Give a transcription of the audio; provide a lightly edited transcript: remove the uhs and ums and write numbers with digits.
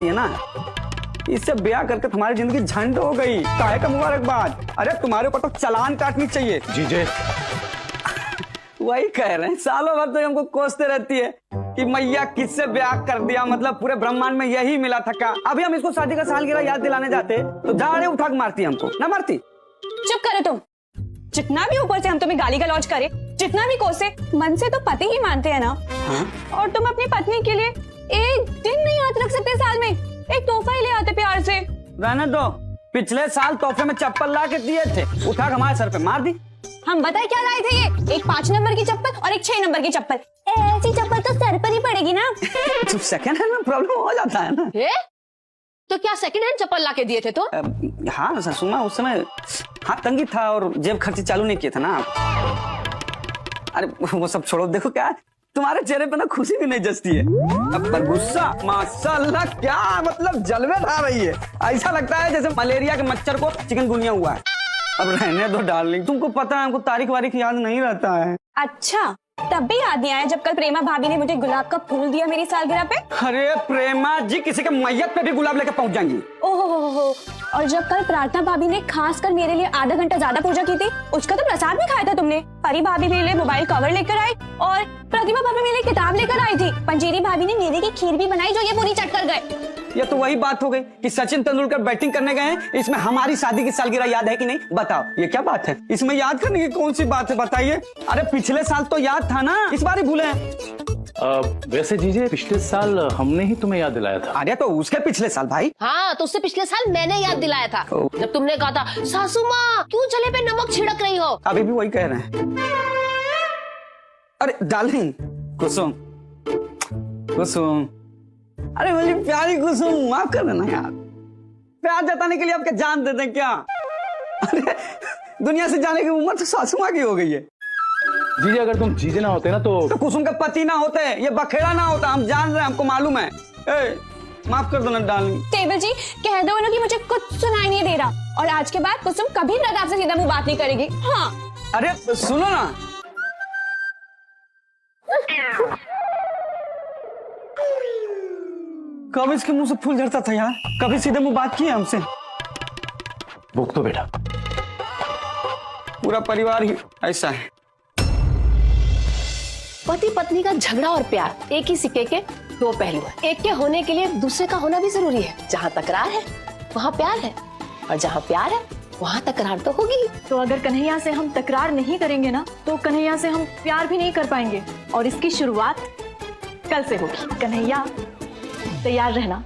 है ना, इससे ब्याह करके तुम्हारी जिंदगी झंड हो गई। काहे का मुबारकबाद। अरे तुम्हारे ऊपर तो चालान काटनी चाहिए। जीजे वही कह रहे हैं, सालों भर तो हमको कोसते रहती है कि मैया किससे ब्याह कर दिया, मतलब पूरे ब्रह्मांड में यही मिला था का। अभी हम इसको शादी का सालगिरह याद दिलाने जाते तो दाढ़े उठा के मारती हमको, ना मारती। चुप करो तुम। जितना भी ऊपर से हम तुम्हें गाली गलौज करे, जितना भी कोसे, मन से तो पति ही मानते हैं ना। हाँ? और तुम अपनी पत्नी के लिए एक दिन नहीं याद रख सकते साल में, एक तोहफा ही ले आते प्यार से। रहने दो, पिछले साल तोहफे में चप्पल ला के दिए थे, उठा के हमारे सर पे मार दी। हम बताए क्या लाए थे, ये एक 5 नंबर की चप्पल और एक 6 नंबर की चप्पल। ऐसी चप्पल तो सर पर ही पड़ेगी ना। तो सेकंड हैंड में प्रॉब्लम हो जाता है ना। तो क्या सेकंड हैंड चप्पल ला के दिए थे? तो हाँ सासुमा, उस समय हाँ तंगी था और जेब खर्ची चालू नहीं किए थे ना। अरे वो सब छोड़ो, देखो क्या तुम्हारे चेहरे पे ना खुशी भी नहीं जचती है, पर गुस्सा माशाल्लाह क्या मतलब जलवे ढा रही है। ऐसा लगता है जैसे मलेरिया के मच्छर को चिकनगुनिया हुआ है। अब रहने दो डार्लिंग, तुमको पता है हमको तारीख वारीख याद नहीं रहता है। अच्छा, तब भी याद नहीं आया जब कल प्रेमा भाभी ने मुझे गुलाब का फूल दिया मेरी सालगिरह पे। अरे प्रेमा जी किसी के मैयत पे भी गुलाब लेकर पहुंच जाएंगी। ओहो, और जब कल प्रार्थना भाभी ने खास कर मेरे लिए आधा घंटा ज्यादा पूजा की थी, उसका तो प्रसाद भी खाया था तुमने। परी भाभी मेरे लिए मोबाइल कवर लेकर आई और प्रतिभा भाभी मेरे लिए किताब लेकर आई थी। पंजेरी भाभी ने मेरे की खीर भी बनाई जो ये पूरी चट कर गए। ये तो वही बात हो गई कि सचिन तेंदुलकर बैटिंग करने गए हैं, इसमें हमारी शादी की सालगिरह याद है कि नहीं बताओ। ये क्या बात है, इसमें याद करने की कौन सी बात है बताइए। अरे पिछले साल तो याद था ना, इस बार ही भूले हैं। वैसे जीजे पिछले साल हमने ही तुम्हें याद दिलाया था। अरे तो उसके पिछले साल भाई। हाँ, तो उससे पिछले साल मैंने याद दिलाया था जब तुमने कहा था सासू माँ क्यों जले पे नमक छिड़क रही हो। अभी भी वही कह रहे हैं। अरे डार्लिंग कुसुम, कुसुम, अरे मेरी प्यारी कुसुम माफ कर देना यार। प्यार जताने के लिए आपके जान दे दें क्या। अरे दुनिया से जाने की उम्र तो सासू माँ की हो गई है। जीजे अगर तुम जीजे ना होते ना तो कुसुम के पति ना होते, ये बखेड़ा ना होता। हम जान रहे हैं, हमको मालूम है। माफ कर दो ना डार्लिंग। टेबल जी कह दो ना कि मुझे कुछ सुनाई नहीं दे रहा, और आज के बाद कुसुम कभी प्रताप से सीधा मुंह बात नहीं करेगी। हाँ अरे सुनो ना, कब इसके मुंह से फूल झड़ता था यार, कभी सीधे मुंह बात की है हमसे। भुगतो तो बेटा, पूरा परिवार ही ऐसा है। पति पत्नी का झगड़ा और प्यार एक ही सिक्के के दो पहलू है। एक के होने के लिए दूसरे का होना भी जरूरी है। जहाँ तकरार है वहाँ प्यार है, और जहाँ प्यार है वहाँ तकरार तो होगी। तो अगर कन्हैया से हम तकरार नहीं करेंगे ना, तो कन्हैया से हम प्यार भी नहीं कर पाएंगे, और इसकी शुरुआत कल से होगी। कन्हैया तैयार रहना।